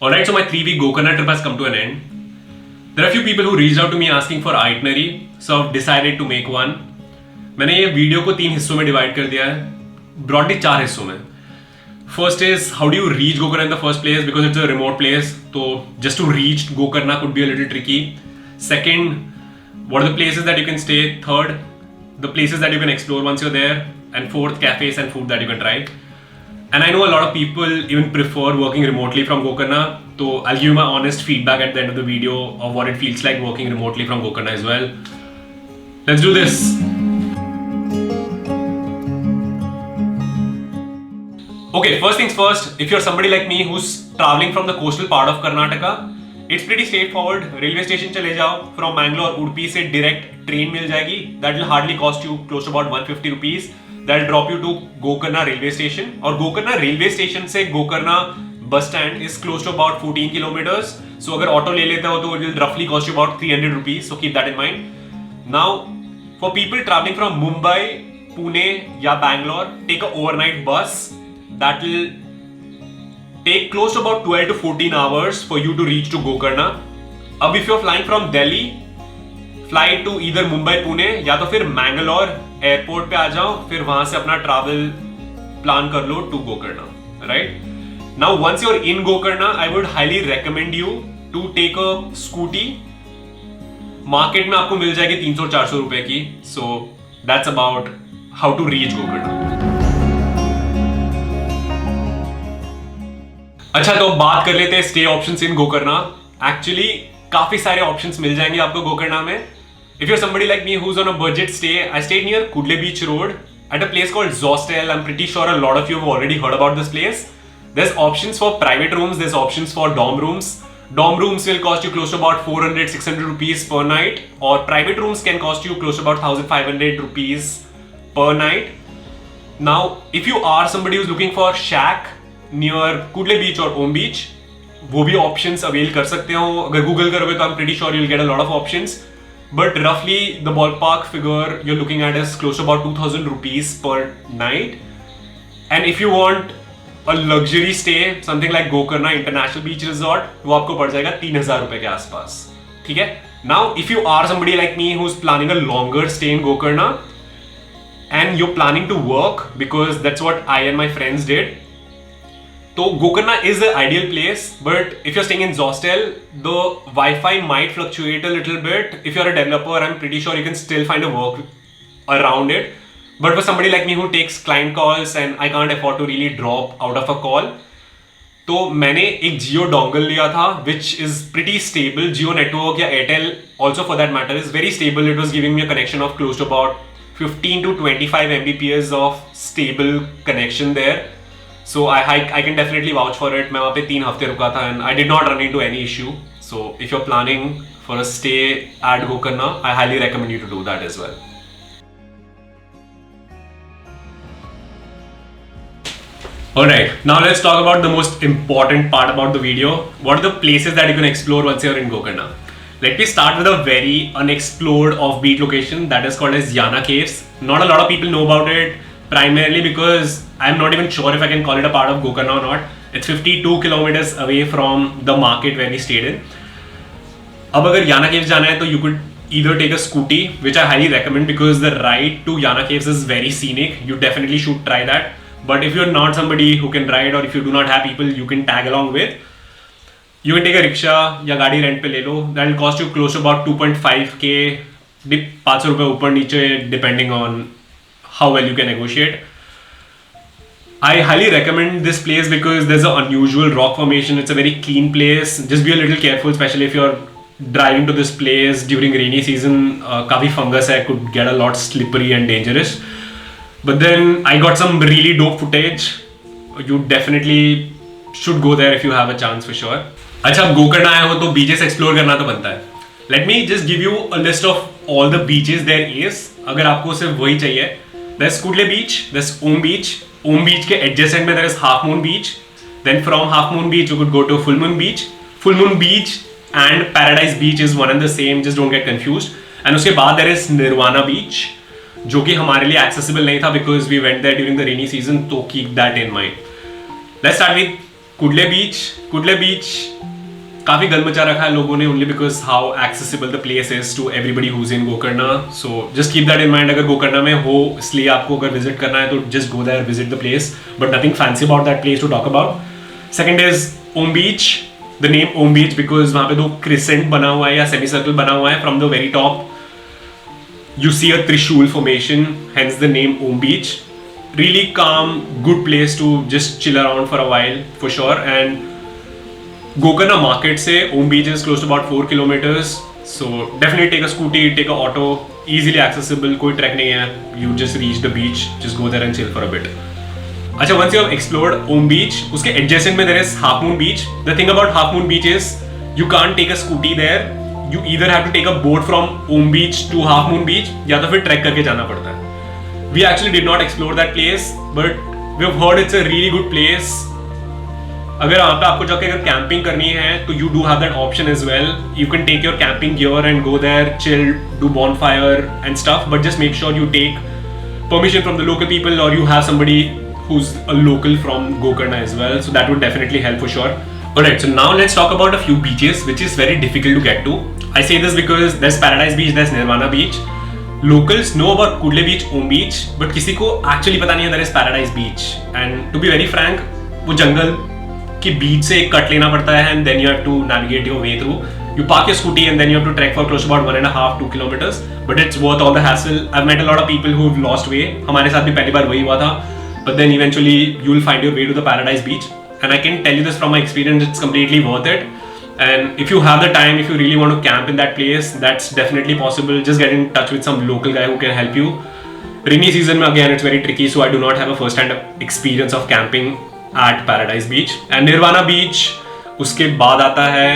Alright, so my 3-week Gokarna trip has come to an end. There are a few people who reached out to me asking for itinerary, so I've decided to make one. मैंने ये video को 3 हिस्सों में divide कर दिया है, broadly 4 हिस्सों में. First is how do you reach Gokarna in the first place, because it's a remote place, so just to reach Gokarna could be a little tricky. Second, what are the places that you can stay? Third, the places that you can explore once you're there. And fourth, cafes and food that you can try. And I know a lot of people even prefer working remotely from Gokarna, so I'll give you my honest feedback at the end of the video of what it feels like working remotely from Gokarna as well. Let's do this. Okay, first things first, if you're somebody like me who's traveling from the coastal part of Karnataka, it's pretty straightforward. Railway station चले जाओ, from Mangalore, Udupi से direct train मिल जाएगी. That will hardly cost you close to about 150 rupees. That will drop you to Gokarna railway station. और Gokarna railway station से Gokarna bus stand is close to about 14 kilometers. So अगर auto ले लेते हो तो it will roughly cost you about 300 rupees. So keep that in mind. Now, for people traveling from Mumbai, Pune या Bangalore, take a overnight bus. That will take close to about 12 to 14 hours for you to reach to Gokarna. अब if you're flying from Delhi, fly to either Mumbai, Pune या तो फिर Mangalore airport पे आ जाओ, फिर वहां से अपना ट्रैवल प्लान कर लो to Gokarna, right? Now once you are in Gokarna, I would highly recommend you to take a scooty. Market में आपको मिल जाएगी 300-400 रुपए की. So that's about how to reach Gokarna. अच्छा, तो बात कर लेते हैं stay options in Gokarna. Actually काफी सारे ऑप्शंस मिल जाएंगे आपको गोकर्णा में. If you're somebody like me who's on a budget stay, I stayed near Kudle Beach Road at a place called Zostel. I'm pretty sure a lot of you have already heard about this place. There's options for private rooms, there's options for dorm rooms. Dorm rooms will cost you close to about 400-600 rupees per night, or private rooms can cost you close to about 1500 rupees per night. Now, if you are somebody who's looking for shack near Kudle Beach or Om Beach, वो भी options avail कर सकते हो. अगर Google करोगे तो I'm pretty sure you'll get a lot of options. But roughly the ballpark figure you're looking at is close to about 2000 rupees per night. And if you want a luxury stay, something like Gokarna International Beach Resort, वो आपको पड़ जाएगा 3000 रुपए के आसपास. ठीक है? Now, if you are somebody like me who's planning a longer stay in Gokarna and you're planning to work, because that's what I and my friends did. So Gokarna is the ideal place, but if you're staying in Zostel, the Wi-Fi might fluctuate a little bit. If you're a developer, I'm pretty sure you can still find a work around it. But for somebody like me who takes client calls and I can't afford to really drop out of a call, तो मैंने एक Jio dongle लिया था, which is pretty stable. Jio network या Airtel also for that matter is very stable. It was giving me a connection of close to about 15 to 25 Mbps of stable connection there. So I can definitely vouch for it. मैं वहाँ पे 3 हफ्ते रुका था and I did not run into any issue. So if you're planning for a stay at Gokarna, I highly recommend you to do that as well. Alright, now let's talk about the most important part about the video. What are the places that you can explore once you're in Gokarna? Let me start with a very unexplored offbeat location that is called as Yana Caves. Not a lot of people know about it, primarily because I'm not even sure if I can call it a part of Gokarna or not. It's 52 kilometers away from the market where we stayed in. अब अगर Yana Caves जाना है तो you could either take a scooty, which I highly recommend because the ride to Yana Caves is very scenic. You definitely should try that. But if you're not somebody who can ride, or if you do not have people you can tag along with, you can take a rickshaw या गाड़ी rent पे ले लो. That will cost you close to about 2.5k, 500 रुपए ऊपर नीचे depending on how well you can negotiate. I highly recommend this place because there's an unusual rock formation. It's a very clean place. Just be a little careful, especially if you're driving to this place during rainy season. काफी fungus है, could get a lot slippery and dangerous. But then I got some really dope footage. You definitely should go there if you have a chance for sure. अच्छा, अब गोकर्णा आए हो तो beaches explore करना तो बनता है. Let me just give you a list of all the beaches there is. अगर आपको सिर्फ वही चाहिए. There's Kudle Beach, there's Om Beach. Om Beach के adjacent में there is Half Moon Beach. Then from Half Moon Beach you could go to Full Moon Beach. Full Moon Beach and Paradise Beach is one and the same. Just don't get confused. And उसके बाद there is Nirvana Beach, जो कि हमारे लिए accessible नहीं था because we went there during the rainy season. तो keep that in mind. Let's start with कुडले बीच काफी गल मचा रखा है लोगों ने only because how accessible the place is to everybody who's in Gokarna. So just keep that in mind. अगर गोकर्णा में हो इसलिए आपको अगर विजिट करना है तो just go there, visit the place, but nothing fancy about that place to talk about. Second is Om beach. The name Om beach because वहां पे दो क्रिसेंट बना हुआ है या सेमी सर्कल बना हुआ है. From the very top you see a Trishul formation, hence the name Om Beach. Really calm, good place to just chill around for a while for sure. And Gokarna market se Om Beach is close to about 4 kilometers. So definitely take a scooty, take a auto, easily accessible. कोई trek नहीं है. You just reach the beach, just go there and chill for a bit. अच्छा, once you have explored Om Beach, उसके adjacent में there is Half Moon Beach. The thing about Half Moon Beach is you can't take a scooty there. You either have to take a boat from Om Beach to Half Moon Beach या तो फिर track करके जाना पड़ता है. We actually did not explore that place, but we have heard it's a really good place. अगर वहाँ पे आपको जाके अगर कैंपिंग करनी है तो you do have that option as well. You can take your camping gear and go there, chill, do bonfire and stuff, but just make sure you take permission from the local people or you have somebody who's a local from Gokarna as well. So that would definitely help for sure. Alright, so now let's talk about a few beaches which is very difficult to get to. I say this because there's Paradise Beach, there's Nirvana Beach. Locals know about Kudle Beach, Om Beach, but किसी को actually पता नहीं है there is Paradise Beach. And to be very frank, वो जंगल की बीच से एक cut लेना पड़ता है and then you have to navigate your way through. You park your scooty and then you have to trek for close to about 1.5-2 kilometers. But it's worth all the hassle. I've met a lot of people who've lost way. हमारे साथ भी पहली बार वही हुआ था. But then eventually you'll find your way to the Paradise Beach. And I can tell you this from my experience, it's completely worth it. And if you have the time, if you really want to camp in that place, that's definitely possible. Just get in touch with some local guy who can help you. Rainy season, again, it's very tricky, so I do not have a first-hand experience of camping at Paradise Beach. And Nirvana Beach, उसके बाद आता है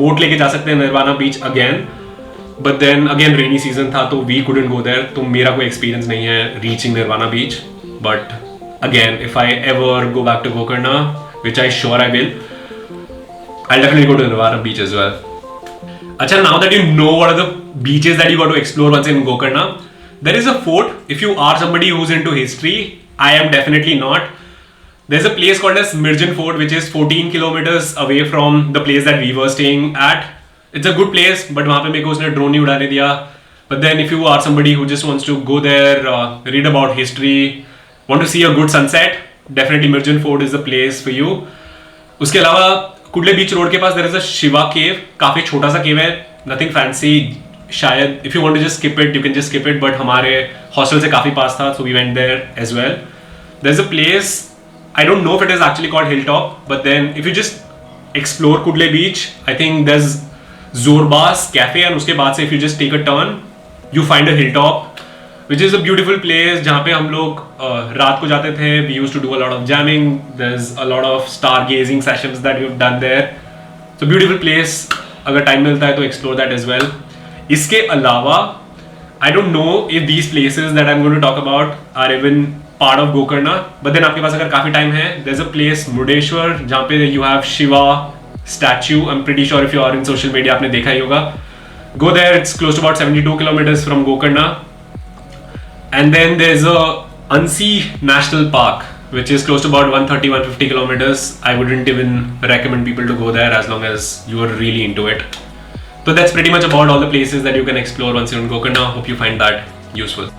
boat लेके जा सकते हैं Nirvana Beach again. But then again rainy season था तो we couldn't go there, तो मेरा कोई experience नहीं है reaching Nirvana Beach. But again, if I ever go back to Gokarna, which I sure I will, I'll definitely go to Nirvana Beach as well. Achha, now that you know what are the beaches that you got to explore once in Gokarna, there is a fort. If you are somebody who's into history, I am definitely not. There's a place called as Mirjan Fort, which is 14 kilometers away from the place that we were staying at. It's a good place, but वहाँ पे मेरे को उसने drone नहीं उड़ाने दिया. But then if you are somebody who just wants to go there, read about history, want to see a good sunset, definitely Mirjan Fort is the place for you. उसके अलावा कुडले बीच रोड के पास there is a Shiva cave. काफी छोटा सा cave है, nothing fancy. शायद if you want to just skip it, you can just skip it. But हमारे hostel से काफी पास था, so we went there as well. There's a place, I don't know if it is actually called Hilltop, but then if you just explore Kudle Beach, I think there's Zorbas Cafe, and उसके बाद से if you just take a turn, you find a hilltop, which is a beautiful place जहाँ पे हम लोग रात को जाते थे. We used to do a lot of jamming. There's a lot of stargazing sessions that we've done there. So beautiful place. अगर time मिलता है तो explore that as well. इसके अलावा I don't know if these places that I'm going to talk about are even part of Gokarna. But then आपके पास अगर काफी time है, there's a place Murdeshwar जहाँ पे you have Shiva statue. I'm pretty sure if you are in social media आपने देखा ही होगा. Go there. It's close to about 72 kilometers from Gokarna. And then there's a Ansi National Park, which is close to about 130-150 kilometers. I wouldn't even recommend people to go there as long as you are really into it. So that's pretty much about all the places that you can explore once you're in Gokarna. Hope you find that useful.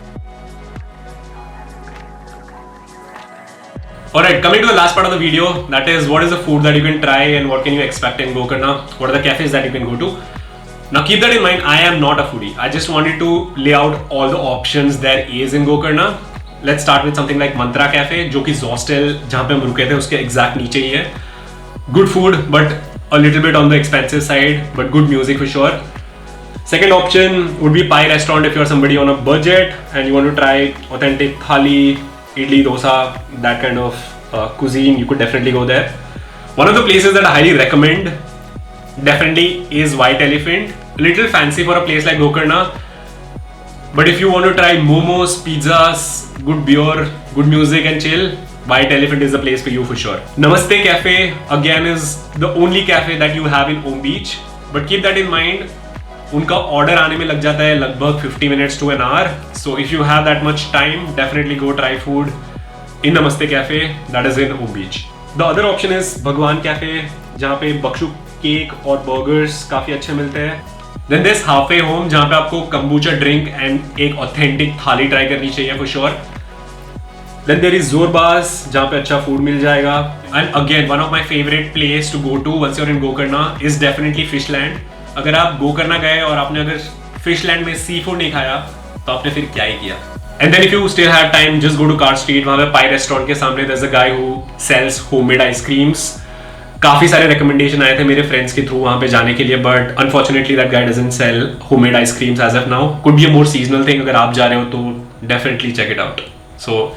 Alright, coming to the last part of the video, that is what is the food that you can try and what can you expect in Gokarna? What are the cafes that you can go to? Now keep that in mind, I am not a foodie. I just wanted to lay out all the options there is in Gokarna. Let's start with something like Mantra Cafe, जो कि Zostel जहाँ पे हम रुके थे उसके exact नीचे ही है. Good food, but a little bit on the expensive side, but good music for sure. Second option would be Pai Restaurant if you're somebody on a budget and you want to try authentic thali, idli, dosa, that kind of cuisine. You could definitely go there. One of the places that I highly recommend definitely is White Elephant. Little fancy for a place like Gokarna, but if you want to try momos, pizzas, good beer, good music and chill, White Elephant is the place for you for sure. Namaste Cafe again is the only cafe that you have in Om Beach, but keep that in mind, उनका order आने में लग जाता है लगभग 50 minutes to an hour. So if you have that much time, definitely go try food in Namaste Cafe, that is in Om Beach. The other option is भगवान cafe, जहाँ पे बक्शू केक और बर्गर्स काफी अच्छे मिलते हैं. Then there's halfway home, जहाँ पे आपको kombucha drink and एक authentic थाली ट्राई करनी चाहिए for sure. Then there is Zorbaz, जहाँ पे अच्छा फूड मिल जाएगा. And again, one of my favorite place to go to once you're in Gokarna is definitely Fishland. अगर आप गोकर्णा गए और आपने अगर Fishland में सी फूड नहीं खाया तो आपने फिर क्या ही किया. And then if you still have time, just go to Car Street. वहाँ पे पाई रेस्टोरेंट के सामने there's a guy who sells homemade ice creams. काफी सारे रिकमेंडेशन आए थे मेरे फ्रेंड्स के थ्रू वहाँ पे जाने के लिए, but unfortunately that guy doesn't sell homemade ice creams as of now. Could be a more seasonal thing. अगर आप जा रहे हो तो definitely check it out. So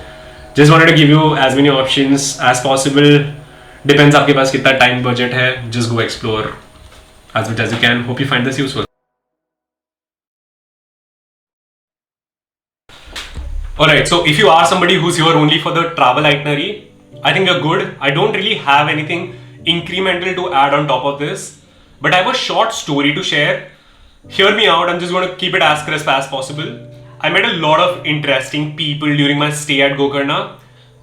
just wanted to give you as many options as possible. Depends आपके पास कितना time budget है. Just go explore as much as you can. Hope you find this useful. Alright, so if you are somebody who's here only for the travel itinerary, I think you're good. I don't really have anything incremental to add on top of this, but I have a short story to share. Hear me out. I'm just going to keep it as crisp as possible. I met a lot of interesting people during my stay at Gokarna.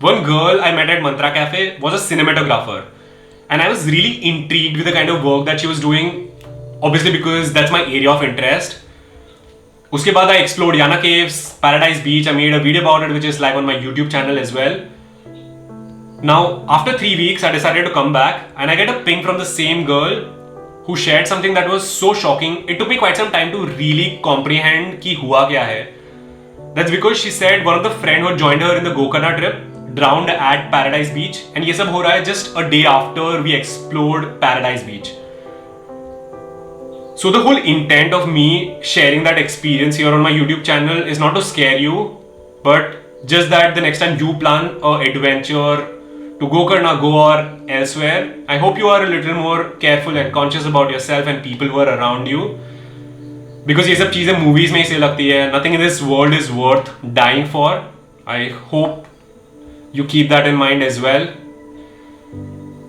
One girl I met at Mantra Cafe was a cinematographer, and I was really intrigued with the kind of work that she was doing, obviously because that's my area of interest. उसके बाद I explored Yana caves, Paradise Beach. I made a video about it which is live on my YouTube channel as well. Now, after 3 weeks, I decided to come back and I get a ping from the same girl who shared something that was so shocking. It took me quite some time to really comprehend कि हुआ क्या है. That's because she said one of the friend who joined her in the Gokarna trip drowned at Paradise Beach, and ये सब हो रहा है just a day after we explored Paradise Beach. So the whole intent of me sharing that experience here on my YouTube channel is not to scare you, but just that the next time you plan an adventure to Gokarna, Goa or elsewhere, I hope you are a little more careful and conscious about yourself and people who are around you. Because ये सब चीजें movies में ही से लगती है. Nothing in this world is worth dying for. I hope you keep that in mind as well.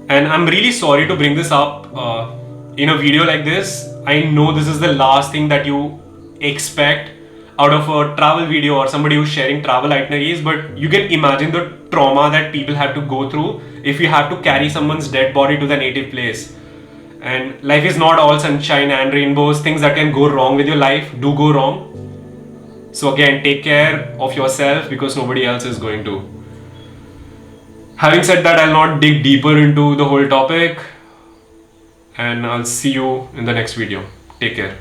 And I'm really sorry to bring this up in a video like this. I know this is the last thing that you expect out of a travel video or somebody who's sharing travel itineraries, but you can imagine the trauma that people have to go through if you have to carry someone's dead body to the native place. And life is not all sunshine and rainbows. Things that can go wrong with your life do go wrong. So again, take care of yourself because nobody else is going to. Having said that, I'll not dig deeper into the whole topic, and I'll see you in the next video. Take care.